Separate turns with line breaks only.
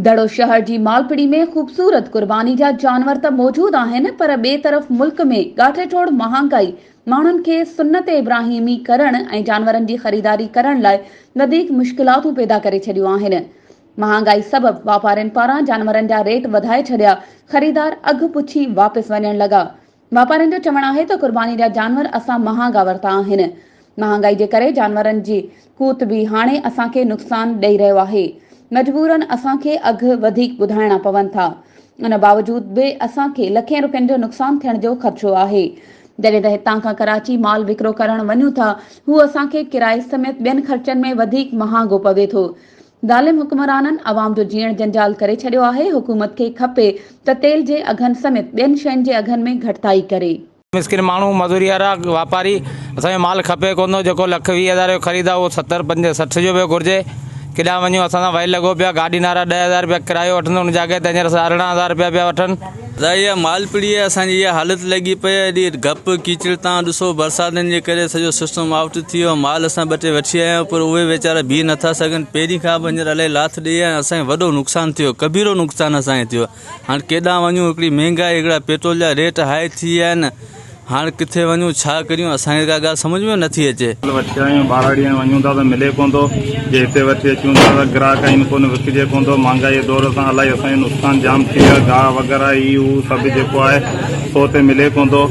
दड़ो शहर की मालपड़ी में खूबसूरत कुर्बानी जा जानवर तो मौजूद आहिनि, पर बे तरफ़ मुल्क में गाठेठोड़ महांगाई माण्हुनि खे सुन्नत इब्राहिमी करण ऐं जानवरनि जी ख़रीदारी करण लाइ वधीक मुश्किलातूं पैदा करे छॾियूं आहिनि। महांगाई सबब वापारियुनि पारां जानवरनि जा रेट वधाए छॾिया, ख़रीदार अघु पुछी वापसि वञण लॻा। वापारियुनि जो चवणु आहे त कुर्बानी जा जानवर असां महांगा वरिता आहिनि। महांगाई जे करे जानवरनि जी कूत बि हाणे असांखे नुक़सान ॾेई रहियो आहे। मजबूरन असांखे अघु वधीक ॿुधाइणा पवनि था। उन बावजूद बि असांखे लखें रुपयनि जो नुक़सान थियण जो ख़दशो आहे। जॾहिं त हितां खां कराची माल विकिरो करण वञूं था, हू असांखे किराए समेत ॿियनि ख़र्चनि में वधीक महांगो पवे थो। ज़ालिम हुक्मराननि अवाम जो जीअण जंजाल करे छॾियो आहे। हुकूमत खे खपे त तेल जे अघनि समेत ॿियनि शयुनि जे अघनि में घटिताई करे।
मिस्किन माण्हू मजूरी वारा वापारी असांखे माल खपे कोन थो, जेको लख 20,000 जो ख़रीद आहे उहो 70, 50, 60 जो पियो घुरिजे। केॾा वञूं असां सां वही लॻो पिया, गाॾी नारा 10,000 रुपया किरायो वठंदो, उन जॻह ते हींअर 18,000 रुपया पिया वठनि।
इहा मालपड़ी आहे असांजी, इहा हालत लॻी पई आहे। एॾी गप कीचड़ तव्हां ॾिसो, बरसातनि जे करे सॼो सिस्टम आउट थी वियो। माल असां 2 टे वठी आया आहियूं, पर उहे वीचारा बीह नथा सघनि। पहिरीं खां बि हींअर अलाए लाथ ॾेई आहे, असांखे वॾो नुक़सानु थियो, कबीरो नुक़सानु असांखे थियो। हाणे केॾां वञूं, हिकिड़ी महांगाई, हिकिड़ा पेट्रोल जा रेट हाई थी विया आहिनि। हाँ किथे वञूं, छा करियूं, असांखे का ॻाल्हि सम्झ में नथी अचे।
वठी आहियूं, 12 ॾींहं वञूं था त मिले कोन थो। जे हिते वठी अचूं था त ग्राहक आहिनि कोन, विकिजे कोन थो। महांगाई जे दौर सां इलाही असांजो नुक़सानु जाम थी वियो आहे। गाह वग़ैरह ही हू सभु जेको आहे सो ते मिले कोन थो।